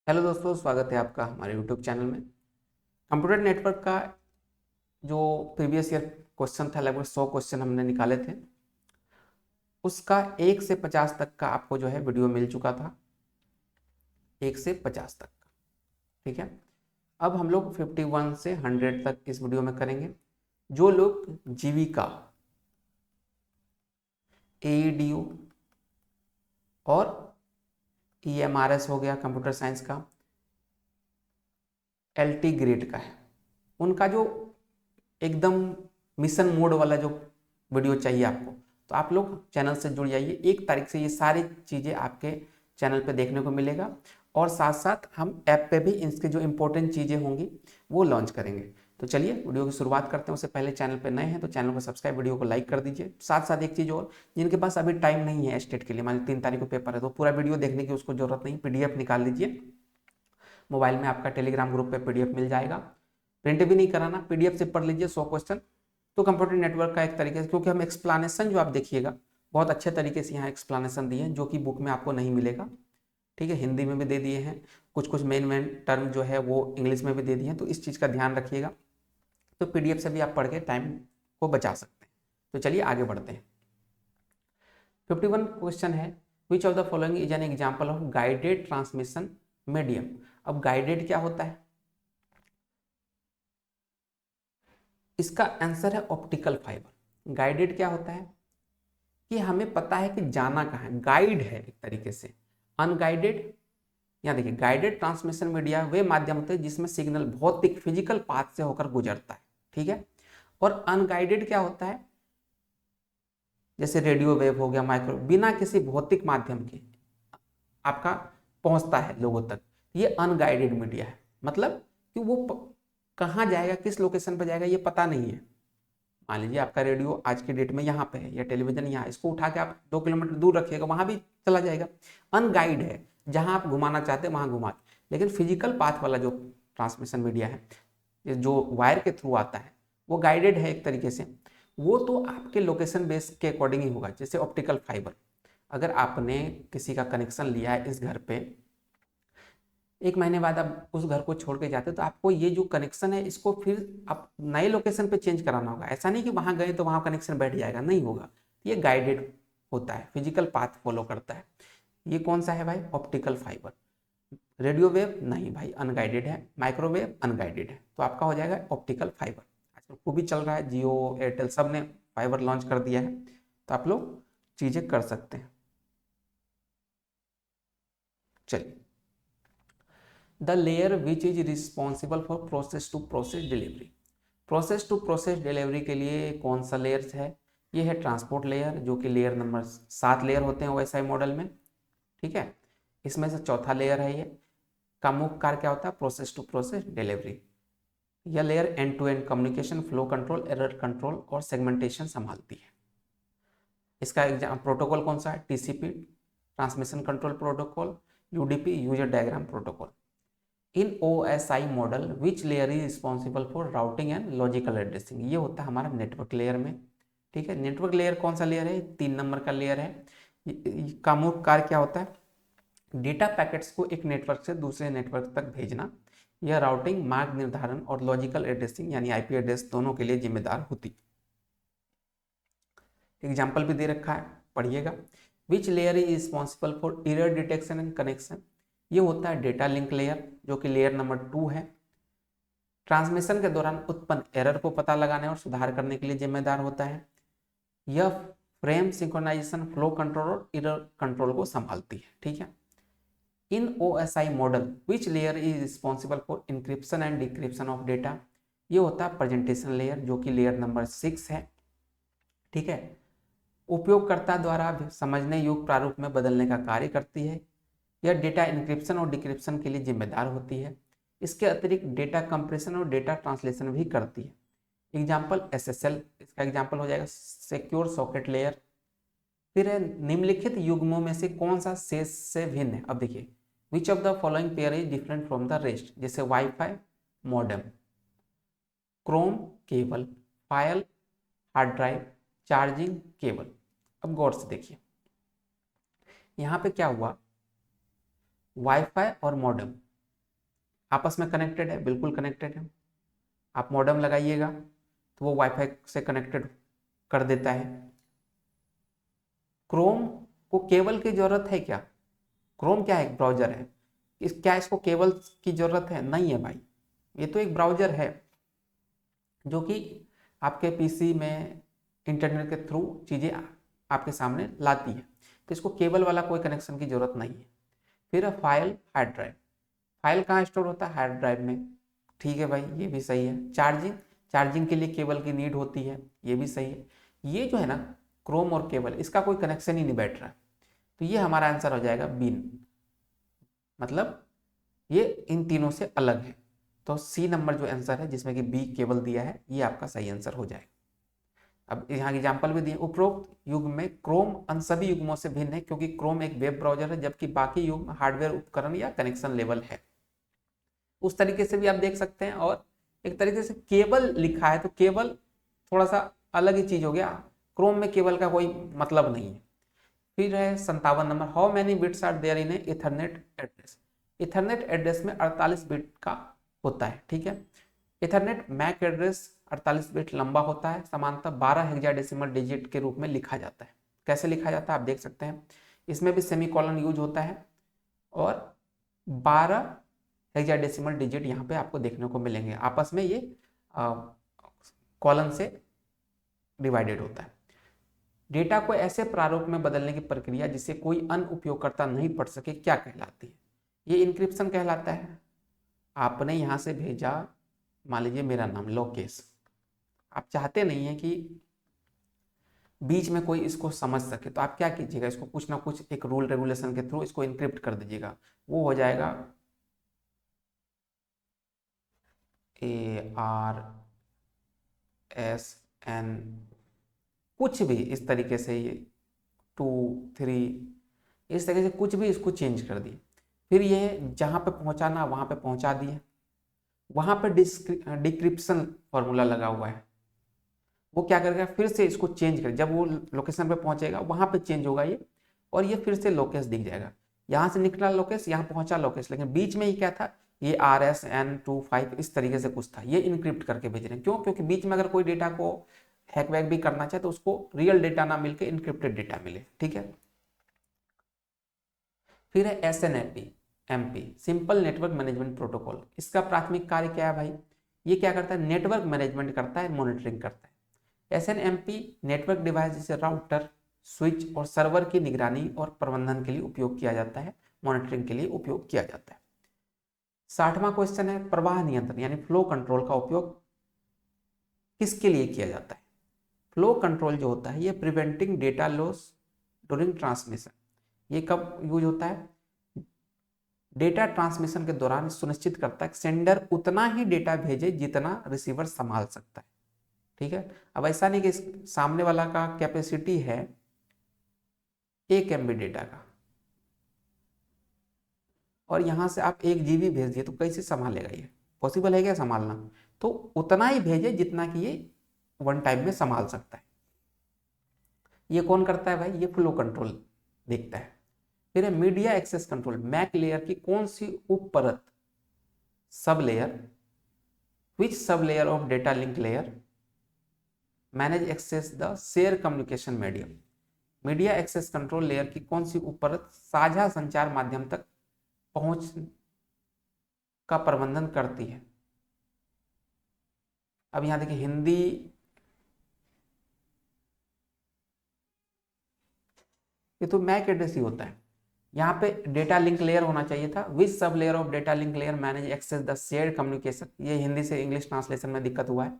Hello दोस्तों, स्वागत है आपका हमारे यूट्यूब चैनल में। कंप्यूटर नेटवर्क का जो प्रीवियस ईयर क्वेश्चन था, लगभग 100 क्वेश्चन हमने निकाले थे। उसका 1 से 50 तक का आपको जो है वीडियो मिल चुका था, 1 से 50 तक का। ठीक है, अब हम लोग 51 से 100 तक इस वीडियो में करेंगे। जो लोग जीविका, एईडीयू और ईएमआरएस हो गया कंप्यूटर साइंस का, एलटी ग्रेड का है, उनका जो एकदम मिशन मोड वाला जो वीडियो चाहिए आपको, तो आप लोग चैनल से जुड़ जाइए। 1 तारीख से ये सारी चीज़ें आपके चैनल पे देखने को मिलेगा और साथ साथ हम ऐप पे भी इसके जो इंपॉर्टेंट चीज़ें होंगी वो लॉन्च करेंगे। तो चलिए वीडियो की शुरुआत करते हैं। उससे पहले चैनल पे नए हैं तो चैनल को सब्सक्राइब, वीडियो को लाइक कर दीजिए। साथ साथ एक चीज़ और, जिनके पास अभी टाइम नहीं है स्टेट के लिए, मान लीजिए 3 तारीख को पेपर है, तो पूरा वीडियो देखने की उसको जरूरत नहीं, पीडीएफ निकाल लीजिए। मोबाइल में आपका टेलीग्राम ग्रुप पे पीडीएफ मिल जाएगा, प्रिंट भी नहीं कराना, पीडीएफ से पढ़ लीजिए 100 क्वेश्चन। तो कंप्यूटर नेटवर्क का एक तरीके से, क्योंकि हम एक्सप्लानेशन जो आप देखिएगा बहुत अच्छे तरीके से यहाँ एक्सप्लानेशन दिए हैं जो कि बुक में आपको नहीं मिलेगा। ठीक है, हिंदी में भी दे दिए हैं, कुछ कुछ मेन मेन टर्म जो है वो इंग्लिश में भी दे दिए हैं, तो इस चीज़ का ध्यान रखिएगा। तो पीडीएफ से भी आप पढ़ के टाइम को बचा सकते हैं। तो चलिए आगे बढ़ते हैं। 51 क्वेश्चन है, विच of the following is an example of guided transmission medium. अब गाइडेड क्या होता है, इसका आंसर है ऑप्टिकल फाइबर। गाइडेड क्या होता है कि हमें पता है कि जाना कहाँ है, गाइड है एक तरीके से। अनगाइडेड, यहाँ देखिए, गाइडेड ट्रांसमिशन मीडिया वे माध्यम होते हैं जिसमें सिग्नल भौतिक फिजिकल पाथ से होकर गुजरता है। ठीक है, और अनगाइडेड क्या होता है, जैसे रेडियो वेव हो गया, माइक्रो, बिना किसी भौतिक माध्यम के आपका पहुंचता है लोगों तक, ये अनगाइडेड मीडिया है। मतलब कि वो कहाँ जाएगा, किस लोकेशन पर जाएगा, ये पता नहीं है। मान लीजिए आपका रेडियो आज के डेट में यहाँ पे है या टेलीविजन यहाँ, इसको उठा के आप 2 किलोमीटर दूर रखिएगा, वहां भी चला जाएगा। अनगाइड है, जहां आप घुमाना चाहते हैं वहां घुमा। लेकिन फिजिकल पाथ वाला जो ट्रांसमिशन मीडिया है, ये जो वायर के थ्रू आता है, वो गाइडेड है एक तरीके से। वो तो आपके लोकेशन बेस के अकॉर्डिंग ही होगा। जैसे ऑप्टिकल फाइबर, अगर आपने किसी का कनेक्शन लिया है इस घर पे, 1 महीने बाद आप उस घर को छोड़ के जाते हो, तो आपको ये जो कनेक्शन है इसको फिर आप नए लोकेशन पे चेंज कराना होगा। ऐसा नहीं कि वहां गए तो वहां कनेक्शन बैठ जाएगा, नहीं होगा। ये गाइडेड होता है, फिजिकल पाथ फॉलो करता है। ये कौन सा है भाई, ऑप्टिकल फाइबर। रेडियो वेव नहीं भाई, अनगाइडेड है। माइक्रोवेव अनगाइडेड है, तो आपका हो जाएगा ऑप्टिकल फाइबर। आजकल वो भी चल रहा है, जियो एयरटेल सब ने फाइबर लॉन्च कर दिया है, तो आप लोग चीजें कर सकते हैं। चलिए, the layer which is responsible for process to process delivery. Process to process delivery के लिए कौन सा लेयर है, ये है ट्रांसपोर्ट लेयर, जो कि लेयर नंबर 7 लेयर होते हैं ओएसआई मॉडल में। ठीक है, इसमें से चौथा लेयर है ये। का मुख्य कार्य क्या होता है, प्रोसेस टू प्रोसेस डिलीवरी। यह layer end to end communication, flow control, error control और सेगमेंटेशन संभालती है। इसका एग्जाम प्रोटोकॉल कौन सा है, TCP, transmission control protocol, UDP, user diagram protocol. In OSI model which layer is responsible for routing and logical addressing. ये होता है हमारा नेटवर्क लेयर में। ठीक है, नेटवर्क लेयर कौन सा लेयर है, 3 नंबर का लेयर है। का मुख्य कार्य क्या होता है, डेटा पैकेट्स को एक नेटवर्क से दूसरे नेटवर्क तक भेजना। यह राउटिंग, मार्ग निर्धारण और लॉजिकल एड्रेसिंग यानी आईपी एड्रेस दोनों के लिए जिम्मेदार होती है। एग्जाम्पल भी दे रखा है, पढ़िएगा। विच layer is responsible for error detection and connection. ये होता है डेटा लिंक लेयर, जो कि लेयर नंबर 2 है। ट्रांसमिशन के दौरान उत्पन्न एरर को पता लगाने और सुधार करने के लिए जिम्मेदार होता है। यह फ्रेम सिंक्रोनाइजेशन, फ्लो कंट्रोल और एरर कंट्रोल को संभालती है। ठीक है, in OSI model which layer is responsible for encryption and decryption of data. ये होता है प्रेजेंटेशन लेयर, जो कि लेयर नंबर 6 है। ठीक है, उपयोगकर्ता द्वारा समझने योग्य प्रारूप में बदलने का कार्य करती है। यह डेटा इंक्रिप्शन और डिक्रिप्शन के लिए जिम्मेदार होती है। इसके अतिरिक्त डेटा कंप्रेशन और डेटा ट्रांसलेशन भी करती है। एग्जाम्पल SSL, इसका एग्जाम्पल हो जाएगा सिक्योर सॉकेट लेयर। फिर है निम्नलिखित युग्मों में से कौन सा शेष से भिन्न है। अब देखिए, which of the following pair is different from the rest. जैसे wifi modem, chrome cable, file hard drive, charging cable. अब गौर से देखिए, यहाँ पे क्या हुआ, वाईफाई और मॉडेम आपस में कनेक्टेड है, बिल्कुल कनेक्टेड है। आप मॉडेम लगाइएगा तो वो वाईफाई से कनेक्टेड कर देता है। क्रोम को केबल की जरूरत है क्या? क्रोम क्या है? एक ब्राउजर है। क्या इसको केबल की जरूरत है? नहीं है भाई, ये तो एक ब्राउजर है जो कि आपके पीसी में इंटरनेट के थ्रू चीज़ें आपके सामने लाती है, तो इसको केबल वाला कोई कनेक्शन की जरूरत नहीं है। फिर फाइल हार्ड ड्राइव, फाइल कहाँ स्टोर होता है? हार्ड ड्राइव में। ठीक है भाई, ये भी सही है। चार्जिंग, चार्जिंग के लिए केबल की नीड होती है, ये भी सही है। ये जो है ना क्रोम और केबल, इसका कोई कनेक्शन ही नहीं बैठ रहा है, तो ये हमारा आंसर हो जाएगा बीन, मतलब ये इन तीनों से अलग है। तो सी नंबर जो आंसर है जिसमें कि बी केबल दिया है, ये आपका सही आंसर हो जाएगा। अब यहाँ एग्जाम्पल भी दिए, उपरोक्त युग्म में क्रोम अन्य सभी युग्मों से भिन्न है क्योंकि क्रोम एक वेब ब्राउजर है जबकि बाकी युग्म हार्डवेयर उपकरण या कनेक्शन लेवल है। उस तरीके से भी आप देख सकते हैं। और एक तरीके से केबल लिखा है तो केबल थोड़ा सा अलग ही चीज हो गया, क्रोम में केबल का कोई मतलब नहीं है। फिर है 57 number, how many bits are there in a ethernet address. Ethernet address में 48 बिट का होता है, ठीक है। इथरनेट मैक एड्रेस 48 बिट लंबा होता है, सामान्यतः 12 हेक्साडेसिमल डिजिट के रूप में लिखा जाता है। कैसे लिखा जाता है आप देख सकते हैं, इसमें भी सेमीकोलन यूज होता है और 12 हेक्साडेसिमल डिजिट यहाँ पे आपको देखने को मिलेंगे, आपस में ये कॉलन से डिवाइडेड होता है। डेटा को ऐसे प्रारूप में बदलने की प्रक्रिया जिसे कोई अन्य उपयोगकर्ता नहीं पढ़ सके क्या कहलाती है? ये इंक्रिप्शन कहलाता है। आपने यहाँ से भेजा, मान लीजिए मेरा नाम लोकेश, आप चाहते नहीं है कि बीच में कोई इसको समझ सके, तो आप क्या कीजिएगा, इसको कुछ ना कुछ एक रूल रेगुलेशन के थ्रू इसको इंक्रिप्ट कर दीजिएगा। वो हो जाएगा ARSN, कुछ भी इस तरीके से, ये 2 3 इस तरीके से कुछ भी इसको चेंज कर दिए। फिर ये जहाँ पे पहुँचाना वहाँ पे पहुँचा दिए। वहाँ पे डिक्रिप्शन फॉर्मूला लगा हुआ है, वो क्या करेगा, फिर से इसको चेंज कर, जब वो लोकेशन पे पहुँचेगा वहाँ पे चेंज होगा ये, और ये फिर से लोकेश दिख जाएगा। यहाँ से निकला लोकेश, यहाँ पहुँचा लोकेश, लेकिन बीच में ही क्या था, ये RSN25 इस तरीके से कुछ था, ये इनक्रिप्ट करके भेज रहे हैं। क्यों? क्योंकि बीच में अगर कोई डेटा को हैक वैक भी करना चाहे तो उसको रियल डेटा ना मिलके इनक्रिप्टेड डेटा मिले, ठीक है। फिर है SNMP, simple network management protocol. इसका प्राथमिक कार्य क्या है भाई? ये क्या करता है? नेटवर्क मैनेजमेंट करता है, मॉनिटरिंग करता है। SNMP नेटवर्क डिवाइस जैसे राउटर, स्विच और सर्वर की निगरानी और प्रबंधन के लिए उपयोग किया जाता है, मॉनिटरिंग के लिए उपयोग किया जाता है। 60वां क्वेश्चन है, प्रवाह नियंत्रण यानी फ्लो कंट्रोल का उपयोग किसके लिए किया जाता है? फ्लो कंट्रोल जो होता है ये preventing data loss during transmission. ये कब यूज होता है? डेटा ट्रांसमिशन के दौरान सुनिश्चित करता है कि सेंडर उतना ही डेटा भेजे जितना रिसीवर संभाल सकता है, ठीक है। अब ऐसा नहीं कि सामने वाला का कैपेसिटी है 1 MB डेटा का और यहां से आप 1 GB भेज दिए, तो कैसे संभालेगा? ये पॉसिबल है क्या संभालना? तो उतना ही भेजे जितना कि ये वन टाइम में संभाल सकता है। ये कौन करता है भाई? ये फ्लो कंट्रोल देखता है। फिर है media access control, MAC layer की कौन सी उप परत, sub layer, which sub layer of data link layer manage access the share communication medium. Media access control layer की कौन सी उप परत साझा संचार माध्यम तक पहुंच का प्रबंधन करती है? अब यहां देखिए हिंदी, ये तो मैक एड्रेस ही होता है, यहाँ पे डेटा लिंक लेयर होना चाहिए था, which sub layer of data link layer manage access the shared communication. ये हिंदी से इंग्लिश ट्रांसलेशन में दिक्कत हुआ है।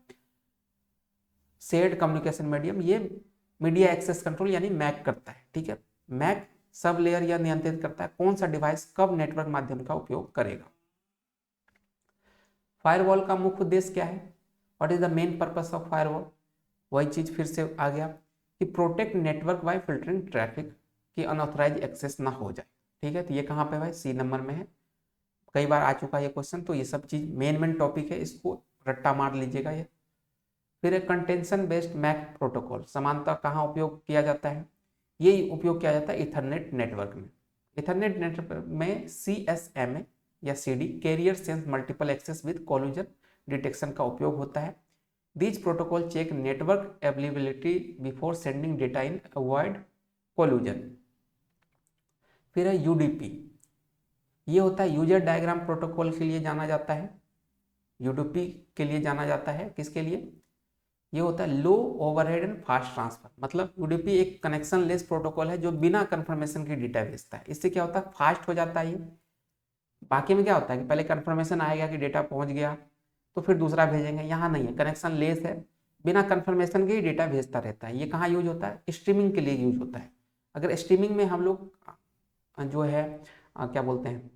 शेयर्ड कम्युनिकेशन मीडियम ये मीडिया एक्सेस कंट्रोल यानी मैक करता है, ठीक है। मैक सब लेयर यह नियंत्रित करता है कौन सा डिवाइस कब नेटवर्क माध्यम का उपयोग करेगा। फायरवॉल का मुख्य उद्देश्य क्या है? What is the main purpose of firewall? वही चीज फिर से आ गया कि protect network bye filtering traffic, कि अनऑथराइज एक्सेस ना हो जाए, ठीक है। तो ये कहाँ पे भाई? सी नंबर में है, कई बार आ चुका है ये क्वेश्चन, तो ये सब चीज मेन टॉपिक है, इसको रट्टा मार लीजिएगा ये। फिर एक कंटेंशन बेस्ड मैक प्रोटोकॉल, समानता कहाँ उपयोग किया जाता है? ये उपयोग किया जाता है इथरनेट नेटवर्क में। इथरनेट नेटवर्क में CSMA या CD, carrier sense multiple access with collision detection का उपयोग होता है। These protocol check network availability before sending data in avoid collision. फिर है UDP, ये होता है यूजर डायग्राम प्रोटोकॉल के लिए जाना जाता है। UDP के लिए जाना जाता है, किसके लिए? ये होता है लो ओवरहेड एंड फास्ट ट्रांसफर। मतलब UDP एक कनेक्शन लेस प्रोटोकॉल है जो बिना कंफर्मेशन के डेटा भेजता है। इससे क्या होता है, फास्ट हो जाता है ये। बाकी में क्या होता है कि पहले कंफर्मेशन आएगा कि डेटा पहुंच गया तो फिर दूसरा भेजेंगे, यहाँ नहीं है, कनेक्शन लेस है, बिना कंफर्मेशन के ही डेटा भेजता रहता है। ये कहाँ यूज होता है? स्ट्रीमिंग के लिए यूज होता है। अगर स्ट्रीमिंग में हम लोग जो है क्या बोलते हैं,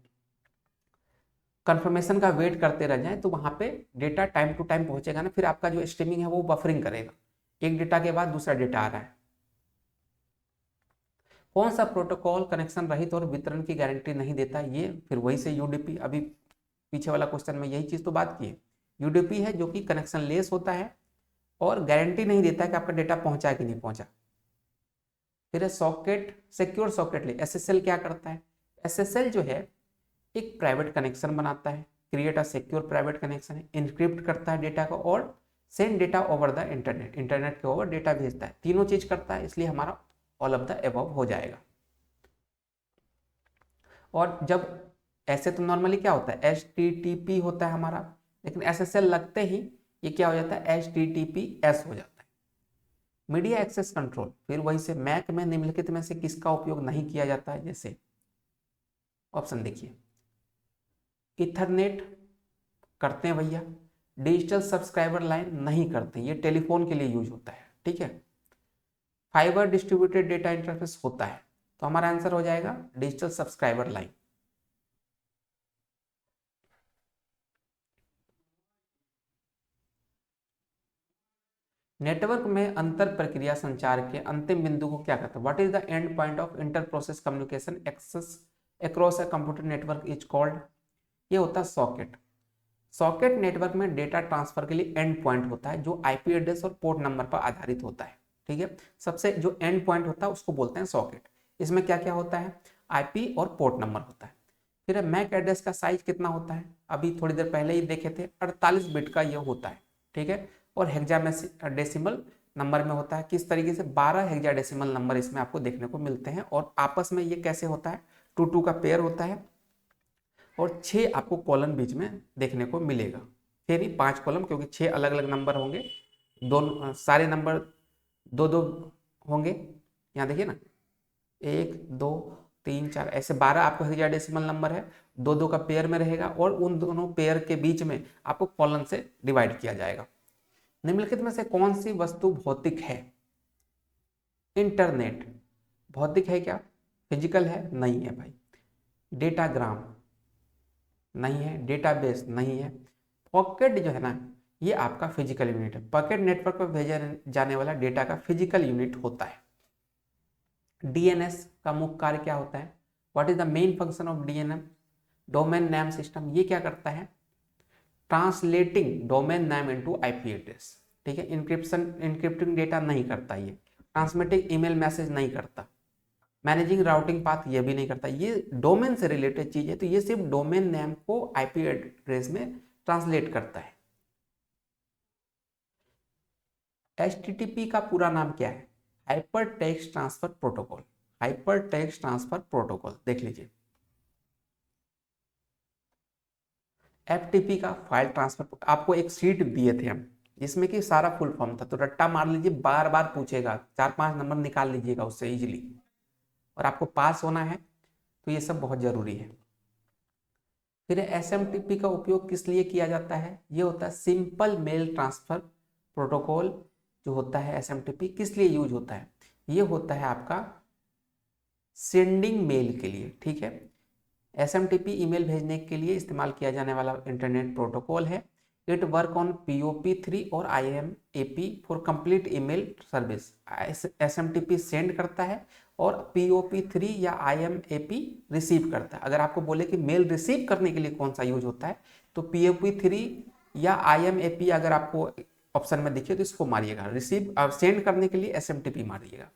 कंफर्मेशन का वेट करते रह जाएं तो वहां पे डेटा टाइम टू टाइम पहुंचेगा ना, फिर आपका जो स्ट्रीमिंग है वो बफरिंग करेगा, एक डेटा के बाद दूसरा डेटा आ रहा है। कौन सा प्रोटोकॉल कनेक्शन रहित और वितरण की गारंटी नहीं देता? ये फिर वही से UDP, अभी पीछे वाला क्वेश्चन में यही चीज तो बात की है। UDP है जो कि कनेक्शन लेस होता है और गारंटी नहीं देता है कि आपका डेटा पहुंचा कि नहीं पहुंचा। फिर है सॉकेट, सिक्योर सॉकेट ले। SSL क्या करता है? SSL जो है एक प्राइवेट कनेक्शन बनाता है, create a secure private connection है, इनक्रिप्ट करता है डेटा को और send data over the internet, internet के ओवर डेटा भेजता है। तीनों चीज करता है, इसलिए हमारा ऑल ऑफ द अबव हो जाएगा। और जब ऐसे तो नॉर्मली क्या होता है, HTTP होता है हमारा, लेकिन SSL लगते ही ये क्या हो जाता है, HTTPS हो जाता है। मीडिया एक्सेस कंट्रोल, फिर वही से मैक में निम्नलिखित में से किसका उपयोग नहीं किया जाता है? जैसे ऑप्शन देखिए, इथरनेट करते हैं भैया, डिजिटल सब्सक्राइबर लाइन नहीं करते, ये टेलीफोन के लिए यूज होता है, ठीक है। फाइबर डिस्ट्रीब्यूटेड डेटा इंटरफेस होता है, तो हमारा आंसर हो जाएगा डिजिटल सब्सक्राइबर लाइन। नेटवर्क में अंतर प्रक्रिया संचार के अंतिम बिंदु को क्या कहते हैं? What is the end point of inter process communication access across a computer network is called? ये होता है सॉकेट। सॉकेट नेटवर्क में डेटा ट्रांसफर के लिए एंड पॉइंट होता है जो IP एड्रेस और पोर्ट नंबर पर आधारित होता है, ठीक है। सबसे जो एंड पॉइंट होता है उसको बोलते हैं सॉकेट। इसमें क्या क्या होता है? IP और पोर्ट नंबर होता है। फिर मैक एड्रेस का साइज कितना होता है? अभी थोड़ी देर पहले ही देखे थे, 48 बिट का ये होता है, ठीक है। और हेक्साडेसिमल नंबर में होता है। किस तरीके से? 12 हेक्साडेसिमल नंबर इसमें आपको देखने को मिलते हैं और आपस में ये कैसे होता है? 2 का पेयर होता है और 6 आपको कॉलम बीच में देखने को मिलेगा। फिर 5 कॉलम, क्योंकि 6 अलग अलग नंबर होंगे, दोनों सारे नंबर 2 होंगे। यहाँ देखिए ना, 1 2 3 4 ऐसे 12 आपको हेक्साडेसिमल नंबर है, 2 का पेयर में रहेगा और उन दोनों पेयर के बीच में आपको कॉलम से डिवाइड किया जाएगा। निम्नलिखित में से कौन सी वस्तु भौतिक है? इंटरनेट भौतिक है क्या? फिजिकल है? नहीं है भाई। डेटाग्राम नहीं है, डेटाबेस नहीं है। पॉकेट जो है ना, ये आपका फिजिकल यूनिट है। पॉकेट नेटवर्क पर भेजा जाने वाला डेटा का फिजिकल यूनिट होता है। DNS का मुख्य कार्य क्या होता है? What is the main function of DNS? Domain name system. ये क्या करता है? Translating domain name into IP address, ठीक है। इंक्रिप्टिंग डेटा नहीं करता ये। ट्रांसमिटिंग ईमेल मैसेज नहीं करता। मैनेजिंग राउटिंग पाथ ये भी नहीं करता। ये डोमेन से रिलेटेड चीज है, तो ये सिर्फ डोमेन नेम को IP एड्रेस में ट्रांसलेट करता है। HTTP का पूरा नाम क्या है? Hyper text transfer protocol. Hyper text transfer protocol देख लीजिए। FTP का फाइल ट्रांसफर, आपको एक सीट दिए थे हम जिसमें कि सारा फुल फॉर्म था, तो रट्टा मार लीजिए, बार बार पूछेगा, 4-5 नंबर निकाल लीजिएगा उससे इजीली, और आपको पास होना है, तो ये सब बहुत जरूरी है। फिर SMTP का उपयोग किस लिए किया जाता है? ये होता है सिंपल मेल ट्रांसफर प्रोटोकॉल। जो होता है SMTP किस लिए यूज होता है? ये होता है आपका सेंडिंग मेल के लिए, ठीक है। SMTP ईमेल भेजने के लिए इस्तेमाल किया जाने वाला इंटरनेट प्रोटोकॉल है। इट वर्क ऑन POP3 और IMAP for complete email service. SMTP send करता है और POP3 या IMAP रिसीव करता है। अगर आपको बोले कि मेल रिसीव करने के लिए कौन सा यूज होता है, तो POP3 या IMAP अगर आपको ऑप्शन में दिखे तो इसको मारिएगा। रिसीव सेंड करने के लिए SMTP मारिएगा।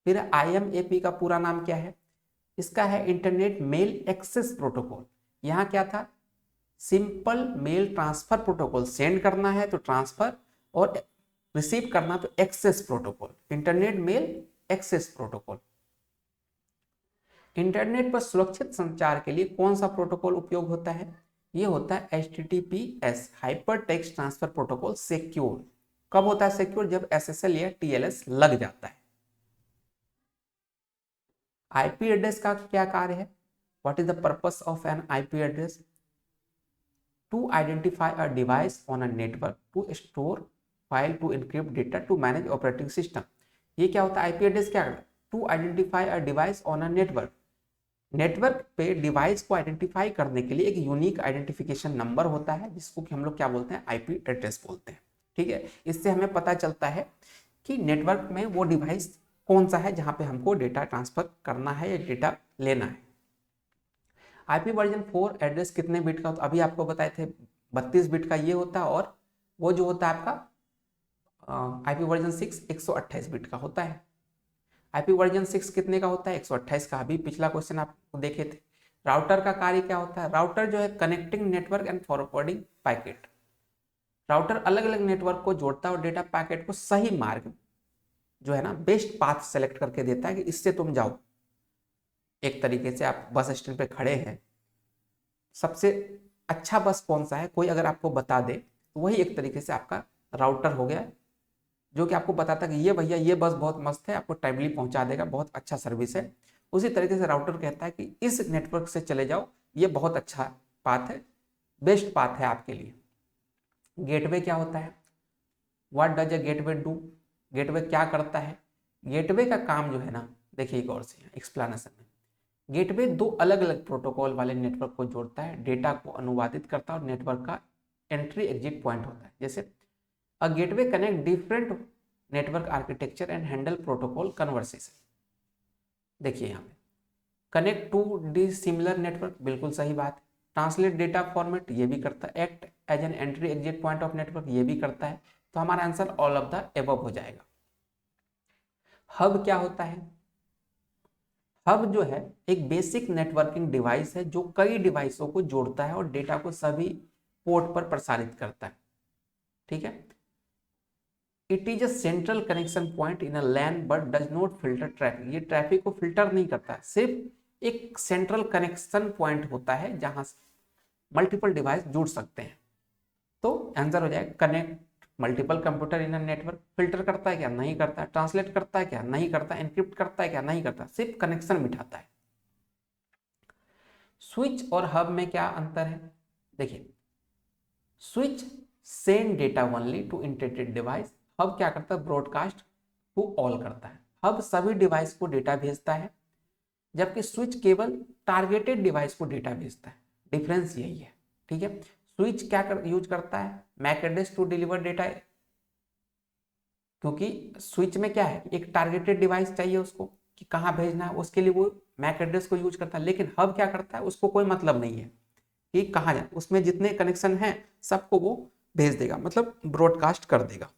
फिर IMAP का पूरा नाम क्या है? इसका है इंटरनेट मेल एक्सेस प्रोटोकॉल। यहाँ क्या था, simple mail transfer protocol, send करना है तो ट्रांसफर और रिसीव करना तो access protocol, internet mail access protocol. Internet पर सुरक्षित संचार के लिए कौन सा प्रोटोकॉल उपयोग होता है, ये होता है HTTPS hyper text transfer protocol secure. कब होता है सिक्योर, जब SSL या TLS लग जाता है। आईपी एड्रेस का क्या कार्य है, what is the purpose of an IP address, to identify a device on a network, to store file, to encrypt data, to manage operating system. ये क्या होता है आईपी एड्रेस, क्या करता है, to identify a device on a network, network पे device को identify करने के लिए एक यूनिक आइडेंटिफिकेशन नंबर होता है जिसको कि हम लोग क्या बोलते हैं, आईपी एड्रेस बोलते हैं। ठीक है, इससे हमें पता चलता है कि नेटवर्क में वो डिवाइस कौन सा है जहां पे हमको डेटा ट्रांसफर करना है या डेटा लेना है। आईपी वर्जन 4 एड्रेस कितने बिट का, तो अभी आपको बताए थे 32 बिट का ये होता है, और वो जो होता है आपका आईपी वर्जन 6 128 बिट का होता है। आईपी वर्जन 6 कितने का होता है, 128 का। अभी पिछला क्वेश्चन आप देखे थे। राउटर का कार्य क्या होता है, राउटर जो है connecting network and forwarding packet. Router अलग अलग नेटवर्क को जोड़ता है और डेटा पैकेट को सही मार्ग जो है ना, बेस्ट पाथ सेलेक्ट करके देता है कि इससे तुम जाओ। एक तरीके से आप बस स्टैंड पे खड़े हैं, सबसे अच्छा बस कौन सा है कोई अगर आपको बता दे तो वही एक तरीके से आपका राउटर हो गया, जो कि आपको बताता है कि ये भैया ये बस बहुत मस्त है, आपको टाइमली पहुंचा देगा, बहुत अच्छा सर्विस है। उसी तरीके से राउटर कहता है कि इस नेटवर्क से चले जाओ, ये बहुत अच्छा पाथ है, बेस्ट पाथ है आपके लिए। गेटवे क्या होता है, what does a gateway do, gateway क्या करता है। गेटवे का काम जो है ना, देखिए गौर से एक्सप्लेनेशन में, गेटवे दो अलग अलग प्रोटोकॉल वाले नेटवर्क को जोड़ता है, डेटा को अनुवादित करता है और नेटवर्क का एंट्री एग्जिट पॉइंट होता है। जैसे a gateway connect different network architecture and handle protocol conversation. देखिए यहाँ पे connect to dissimilar network, बिल्कुल सही बात है। ट्रांसलेट डेटा फॉर्मेट, ये भी करता है। Act as an entry exit point of network, ये भी करता है। तो हमारा answer all of the above हो जाएगा। हब क्या होता है, हब जो है एक बेसिक नेटवर्किंग डिवाइस है जो कई डिवाइसों को जोड़ता है और डेटा को सभी पोर्ट पर प्रसारित करता है। ठीक है, it is a central connection point in a LAN but does not filter traffic. ये ट्रैफिक को फिल्टर नहीं करता है, सिर्फ एक सेंट्रल कनेक्शन पॉइंट होता है जहां मल्टीपल डिवाइस जुड़ सकते हैं। तो आंसर हो जाएगा connect multiple computer in a network. Filter करता है क्या, नहीं करता है। ट्रांसलेट करता है क्या, नहीं करता। एनक्रिप्ट करता है क्या, नहीं करता, सिर्फ कनेक्शन बिठाता है। स्विच और हब में क्या अंतर है, देखिए switch send data only to integrated device, hub क्या करता है, ब्रॉडकास्ट टू ऑल करता है। हब सभी डिवाइस को डेटा भेजता है, जबकि स्विच केवल टारगेटेड डिवाइस को डेटा भेजता है। डिफरेंस यही है। ठीक है, स्विच क्या यूज करता है, MAC address to deliver data, क्योंकि स्विच में क्या है, एक टारगेटेड डिवाइस चाहिए उसको कि कहाँ भेजना है, उसके लिए वो मैक एड्रेस को यूज करता है। लेकिन हब क्या करता है, उसको कोई मतलब नहीं है कि कहाँ जाए, उसमें जितने कनेक्शन हैं सबको वो भेज देगा, मतलब ब्रॉडकास्ट कर देगा।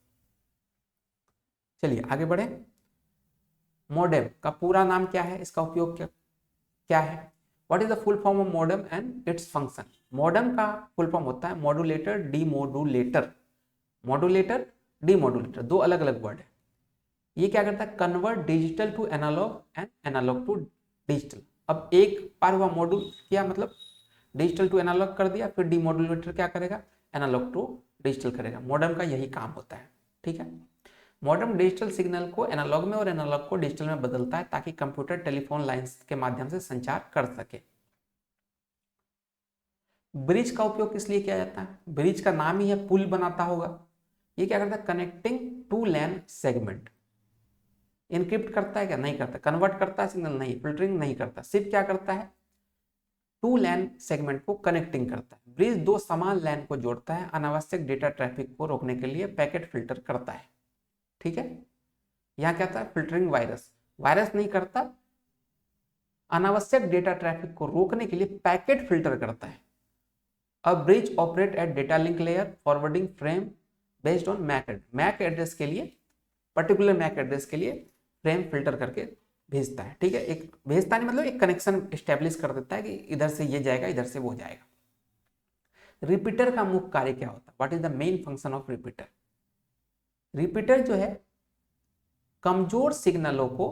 चलिए आगे बढ़े। मॉडेम का पूरा नाम क्या है, इसका उपयोग क्या है, what is the full form of modem and its function. Modem का फुल फॉर्म होता है मॉड्यूलेटर डीमॉड्यूलेटर। मॉड्यूलेटर डीमॉड्यूलेटर दो अलग अलग वर्ड है। ये क्या करता है, convert digital to analogue and analogue to digital. अब एक बार हुआ मॉड्यूल किया, मतलब डिजिटल टू एनालॉग कर दिया, फिर डीमॉड्यूलेटर क्या करेगा, एनालॉग टू डिजिटल करेगा। मॉडेम का यही काम होता है। ठीक है, मॉडेम डिजिटल सिग्नल को एनालॉग में और एनालॉग को डिजिटल में बदलता है ताकि कंप्यूटर टेलीफोन लाइंस के माध्यम से संचार कर सके। ब्रिज का उपयोग किस लिए किया जाता है, ब्रिज का नाम ही है पुल बनाता होगा। ये क्या करता है, connecting to LAN segment. Encrypt करता है क्या, नहीं करता। कन्वर्ट करता है सिग्नल, नहीं। फिल्टरिंग नहीं करता, सिर्फ क्या करता है, टू लैन सेगमेंट को कनेक्टिंग करता है। ब्रिज दो समान लैन को जोड़ता है, अनावश्यक डेटा ट्रैफिक को रोकने के लिए पैकेट फिल्टर करता है। ठीक है, यहां क्या था, फिल्टरिंग वायरस, वायरस नहीं करता, अनावश्यक डेटा ट्रैफिक को रोकने के लिए पैकेट फिल्टर करता है। A bridge operate at data link layer forwarding frame based on MAC address के लिए, पर्टिकुलर मैक एड्रेस के लिए फ्रेम फिल्टर करके भेजता है, ठीक है। एक भेजता नहीं मतलब एक कनेक्शन स्टेब्लिश कर देता है कि इधर से ये जाएगा, इधर से वो जाएगा। रिपीटर का मुख्य कार्य क्या होता है? What is the main function of repeater? Repeater जो है कमजोर सिग्नलों को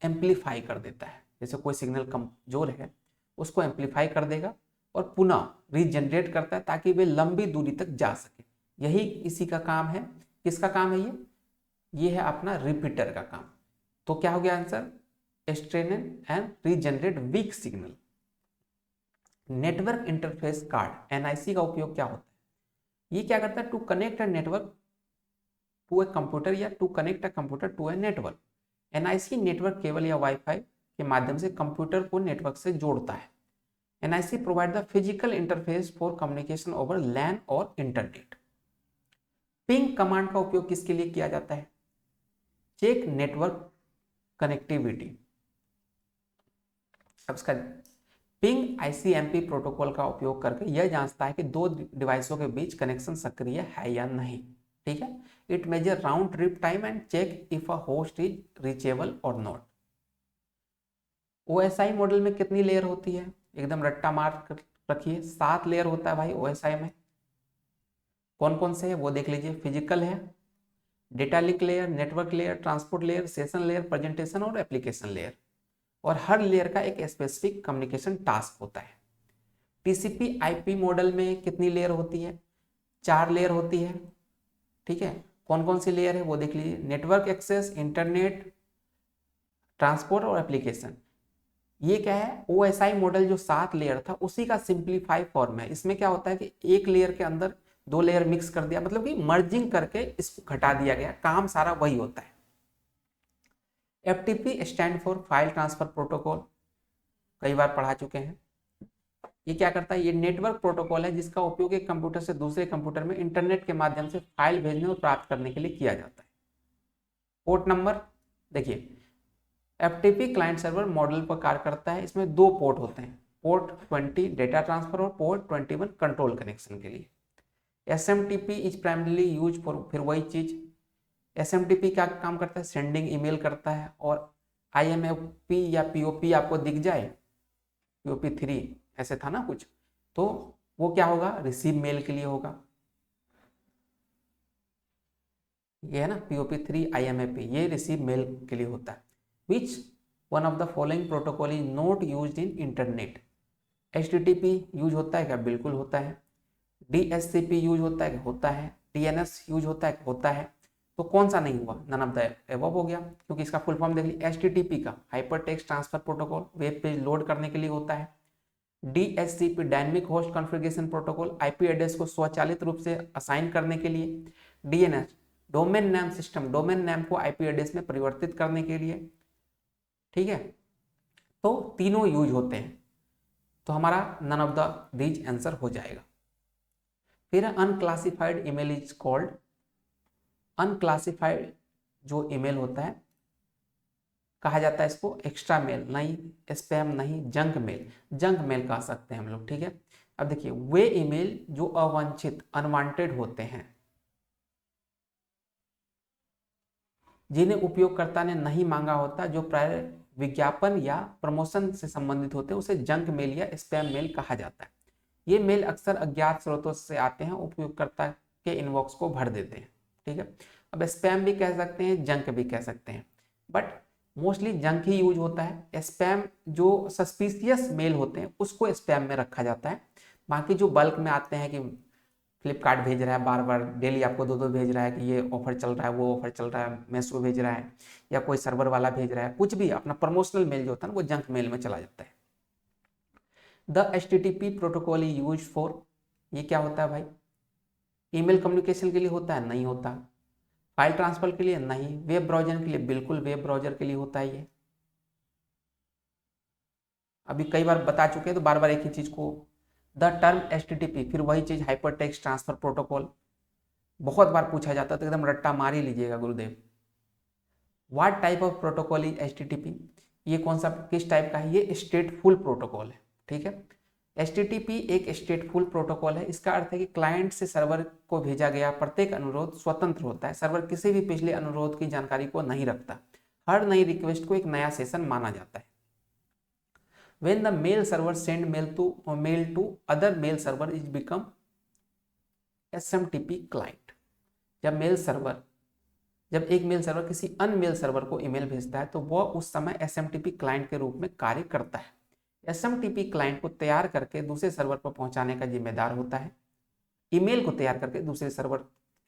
एम्पलीफाई कर देता है। जैसे कोई सिग्नल कमजोर है उसको एम्पलीफाई कर देगा और पुनः रीजनरेट करता है ताकि वे लंबी दूरी तक जा सके। यही इसी का काम है। किसका काम है ये है अपना रिपीटर का काम। तो क्या हो गया answer? Strain and regenerate weak signal. Network interface card NIC का उपयोग क्या होता है? ये क्या करता है? To connect a network to a computer या to connect a computer to a network. NIC network cable या वाईफाई के माध्यम से कंप्यूटर को नेटवर्क से जोड़ता है। NIC provide the physical interface for communication over LAN और इंटरनेट। पिंग कमांड का उपयोग किसके लिए किया जाता है? Check network connectivity. अब इसका पिंग आईसीएमपी प्रोटोकॉल का उपयोग करके यह जांचता है कि दो डिवाइसों के बीच कनेक्शन सक्रिय है या नहीं, ठीक है। It measure round trip time and check if a host is reachable और नॉट। ओएसआई मॉडल में कितनी लेयर होती है? एकदम रट्टा मार कर रखिए, 7 लेयर होता है भाई ओएसआई में। कौन कौन से है वो देख लीजिए। फिजिकल है, data link layer, network layer, transport layer, session layer, presentation और एप्लीकेशन लेयर। और हर लेयर का एक स्पेसिफिक कम्युनिकेशन टास्क होता है। टीसीपी आईपी मॉडल में कितनी लेयर होती है? 4 लेयर होती है, ठीक है। कौन कौन सी लेयर है वो देख लीजिए। नेटवर्क एक्सेस, इंटरनेट, ट्रांसपोर्ट और एप्लीकेशन। ये क्या है? ओएसआई मॉडल जो 7 लेयर था उसी का सिंप्लीफाई फॉर्म है। इसमें क्या होता है कि एक लेयर के अंदर 2 लेयर मिक्स कर दिया, मतलब कि मर्जिंग करके इसको घटा दिया गया, काम सारा वही होता है। FTP stand for file transfer protocol, कई बार पढ़ा चुके हैं। ये क्या करता है? ये नेटवर्क प्रोटोकॉल है जिसका उपयोग एक कंप्यूटर से दूसरे कंप्यूटर में इंटरनेट के माध्यम से फाइल भेजने और प्राप्त करने के लिए किया जाता है। पोर्ट नंबर देखिए, एफटीपी क्लाइंट सर्वर मॉडल पर कार्य करता है। इसमें 2 पोर्ट होते हैं, पोर्ट 20 डेटा ट्रांसफर और पोर्ट 21 कंट्रोल कनेक्शन के लिए। SMTP is primarily use for, फिर वही चीज एसएमटीपी क्या काम करता है? सेंडिंग ईमेल करता है। और आईएमओपी या पीओपी आपको दिख जाए, पीओपी 3 ऐसे था ना कुछ, तो वो क्या होगा? रिसीव मेल के लिए होगा। ये है ना पीओपी 3 आईएमओपी, ये रिसीव मेल के लिए होता है। Which one of the following protocol is not used in internet? HTTP use होता है क्या? बिल्कुल होता है। डीएससीपी यूज होता है क्या? होता है। डीएनएस यूज होता है क्या? होता है। तो कौन सा नहीं हुआ? नन ऑफ द एबव हो गया, क्योंकि इसका फुल फॉर्म देख लीजिए। एचटीटीपी का hyper text transfer protocol, web page load करने के लिए होता है। DHCP dynamic host configuration protocol, IP address को स्वचालित रूप से असाइन करने के लिए। DNS domain name system, domain name को आईपी एड्रेस में परिवर्तित करने के लिए, ठीक है। तो तीनों यूज होते हैं, तो हमारा none of the these answer हो जाएगा। फिर unclassified email is called, unclassified जो ईमेल होता है कहा जाता है इसको एक्स्ट्रा मेल नहीं, स्पैम नहीं, जंक मेल, जंक मेल कह सकते हैं हम लोग, ठीक है। अब देखिए वे ईमेल जो अवांछित अनवांटेड होते हैं, जिन्हें उपयोगकर्ता ने नहीं मांगा होता, जो प्राय विज्ञापन या प्रमोशन से संबंधित होते हैं, उसे जंक मेल या स्पैम मेल कहा जाता है। ये मेल अक्सर अज्ञात स्रोतों से आते हैं, उपयोगकर्ता के इनबॉक्स को भर देते हैं, ठीक है। अब स्पैम भी कह सकते हैं, जंक भी कह सकते हैं, but mostly junk he use होता है। स्पैम जो सस्पिशियस मेल होते हैं उसको स्पैम में रखा जाता है। बाकी जो बल्क में आते हैं कि फ्लिपकार्ट भेज रहा है बार बार डेली आपको 2-2 भेज रहा है कि ये ऑफर चल रहा है, वो ऑफर चल रहा है, मैसो भेज रहा है, या कोई सर्वर वाला भेज रहा है, कुछ भी अपना प्रमोशनल मेल जो होता है ना वो जंक मेल में चला जाता है। The HTTP protocol is use for, ये क्या होता है भाई? ईमेल कम्युनिकेशन के लिए होता है? नहीं होता। फाइल ट्रांसफर के लिए? नहीं। वेब ब्राउजर के लिए? बिल्कुल वेब ब्राउजर के लिए होता है ये। अभी कई बार बता चुके हैं तो बार बार एक ही चीज को। द टर्म HTTP, फिर वही चीज हाइपर टेक्स्ट ट्रांसफर प्रोटोकॉल, बहुत बार पूछा जाता है तो एकदम रट्टा मार ही लीजिएगा गुरुदेव। What type of protocol is HTTP? ये कौन सा किस टाइप का है? ये स्टेटफुल प्रोटोकॉल है, ठीक है। HTTP एक स्टेटफुल प्रोटोकॉल है। इसका अर्थ है कि क्लाइंट से सर्वर को भेजा गया प्रत्येक अनुरोध स्वतंत्र होता है। सर्वर किसी भी पिछले अनुरोध की जानकारी को नहीं रखता। हर नई रिक्वेस्ट को एक नया सेशन माना जाता है। When the mail server send mail to other mail server is become SMTP client। जब एक मेल सर्वर किसी अन्य मेल सर्वर को ईमेल भेजता है तो वह उस समय SMTP क्लाइंट के रूप में कार्य करता है। SMTP क्लाइंट को तैयार करके दूसरे सर्वर पर पहुंचाने का जिम्मेदार होता है। ईमेल को तैयार करके दूसरे सर्वर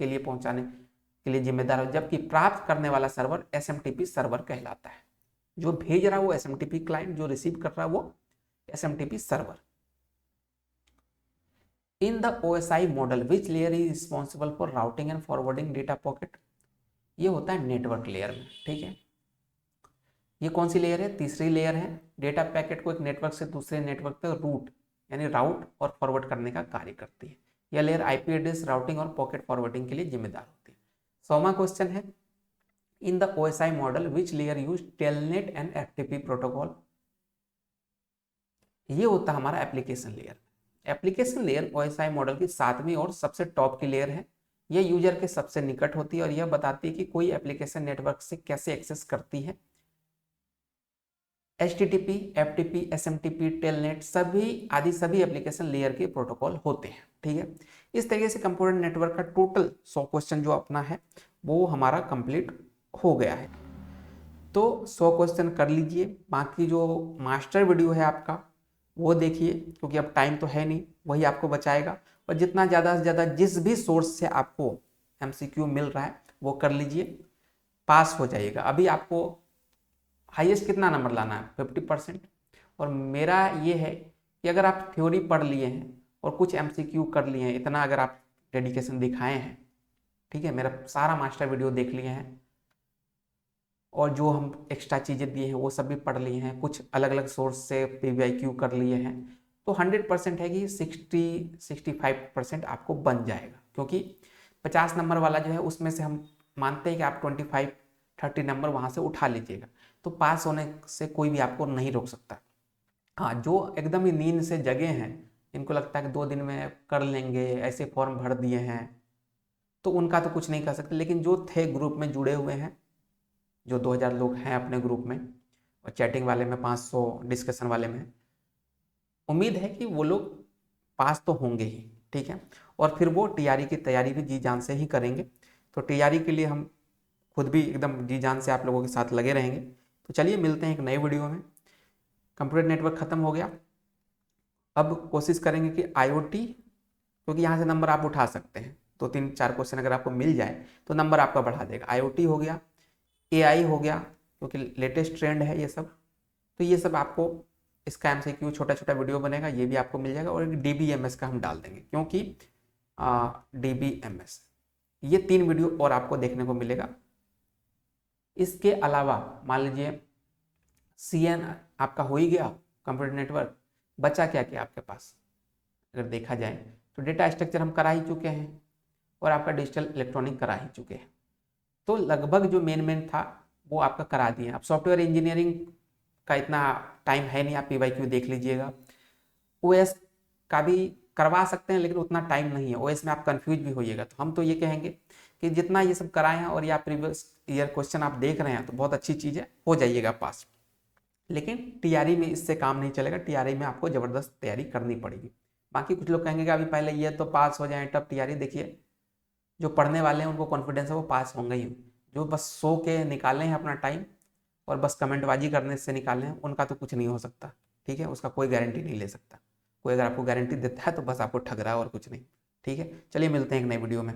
के लिए पहुंचाने के लिए जिम्मेदार हो, जबकि प्राप्त करने वाला सर्वर SMTP सर्वर कहलाता है। जो भेज रहा है वो SMTP क्लाइंट, जो रिसीव कर रहा है वो SMTP server. In the OSI model which layer is responsible for routing and forwarding data pocket? ये होता है नेटवर्क लेयर में, ठीक है। ये कौन सी लेयर है? तीसरी लेयर है। डेटा पैकेट को एक नेटवर्क से दूसरे नेटवर्क तक रूट यानी राउट और फॉरवर्ड करने का कार्य करती है। यह लेयर IP एड्रेस राउटिंग और पॉकेट फॉरवर्डिंग के लिए जिम्मेदार होती है। 100वां क्वेश्चन है, in the OSI model which layer use telnet and FTP protocol? ये होता है हमारा application layer. Application layer OSI model की 7वीं और सबसे टॉप की लेयर है। यह यूजर के सबसे निकट होती है और यह बताती है कि कोई एप्लीकेशन नेटवर्क से कैसे एक्सेस करती है। HTTP, FTP, SMTP, टेलनेट सभी एप्लीकेशन लेयर के प्रोटोकॉल होते हैं, ठीक है। इस तरीके से कंप्यूटर नेटवर्क का टोटल 100 क्वेश्चन जो अपना है वो हमारा कंप्लीट हो गया है। तो 100 क्वेश्चन कर लीजिए। बाकी जो मास्टर वीडियो है आपका वो देखिए, क्योंकि अब टाइम तो है नहीं, वही आपको बचाएगा। और जितना ज़्यादा से ज़्यादा जिस भी सोर्स से आपको MCQ मिल रहा है वो कर लीजिए, पास हो जाइएगा। अभी आपको हाईएस्ट कितना नंबर लाना है? 50%। और मेरा ये है कि अगर आप थ्योरी पढ़ लिए हैं और कुछ MCQ कर लिए हैं, इतना अगर आप डेडिकेशन दिखाए हैं, ठीक है, मेरा सारा मास्टर वीडियो देख लिए हैं और जो हम एक्स्ट्रा चीज़ें दिए हैं वो सब भी पढ़ लिए हैं, कुछ अलग अलग सोर्स से PYQ कर लिए हैं, तो 100% है कि 60-65% आपको बन जाएगा। क्योंकि 50 नंबर वाला जो है उसमें से हम मानते हैं कि आप 25-30 नंबर वहाँ से उठा लीजिएगा, तो पास होने से कोई भी आपको नहीं रोक सकता। हाँ, जो एकदम ही नींद से जगे हैं, इनको लगता है कि 2 दिन में कर लेंगे, ऐसे फॉर्म भर दिए हैं, तो उनका तो कुछ नहीं कर सकते। लेकिन जो थे ग्रुप में जुड़े हुए हैं, जो 2000 लोग हैं अपने ग्रुप में, और चैटिंग वाले में 500, डिस्कशन वाले में, उम्मीद है कि वो लोग पास तो होंगे ही, ठीक है। और फिर वो TRE की तैयारी भी जी जान से ही करेंगे। तो TRE के लिए हम खुद भी एकदम जी जान से आप लोगों के साथ लगे रहेंगे। तो चलिए मिलते हैं एक नए वीडियो में। कंप्यूटर नेटवर्क खत्म हो गया, अब कोशिश करेंगे कि IoT, क्योंकि यहाँ से नंबर आप उठा सकते हैं, 2-3-4 क्वेश्चन अगर आपको मिल जाए तो नंबर आपका बढ़ा देगा। IoT हो गया, AI हो गया, क्योंकि लेटेस्ट ट्रेंड है ये सब। तो ये सब आपको, इसका MCQ छोटा छोटा वीडियो बनेगा, ये भी आपको मिल जाएगा। और एक DBMS का हम डाल देंगे, क्योंकि DBMS, ये 3 वीडियो और आपको देखने को मिलेगा। इसके अलावा मान लीजिए CN आपका हो ही गया, कंप्यूटर नेटवर्क, बचा क्या क्या आपके पास? अगर देखा जाए तो डेटा स्ट्रक्चर हम करा ही चुके हैं और आपका डिजिटल इलेक्ट्रॉनिक करा ही चुके हैं। तो लगभग जो मेन था वो आपका करा दिए। अब सॉफ्टवेयर इंजीनियरिंग का इतना टाइम है नहीं, आप PYQ देख लीजिएगा। OS का भी करवा सकते हैं, लेकिन उतना टाइम नहीं है। OS में आप कंफ्यूज भी होइएगा। तो हम तो ये कहेंगे कि जितना ये सब कराए हैं और या प्रीवियस ईयर क्वेश्चन आप देख रहे हैं तो बहुत अच्छी चीज़ है, हो जाइएगा पास। लेकिन TRE में इससे काम नहीं चलेगा, TRE में आपको ज़बरदस्त तैयारी करनी पड़ेगी। बाकी कुछ लोग कहेंगे कि अभी पहले ये तो पास हो जाए तब TRE। देखिए, जो पढ़ने वाले हैं उनको कॉन्फिडेंस है वो पास होंगे ही। जो बस सो के निकाले हैं अपना टाइम और बस कमेंटबाजी करने से निकाले हैं, उनका तो कुछ नहीं हो सकता, ठीक है। उसका कोई गारंटी नहीं ले सकता। कोई अगर आपको गारंटी देता है तो बस आपको ठग रहा है और कुछ नहीं, ठीक है। चलिए मिलते हैं एक नई वीडियो में।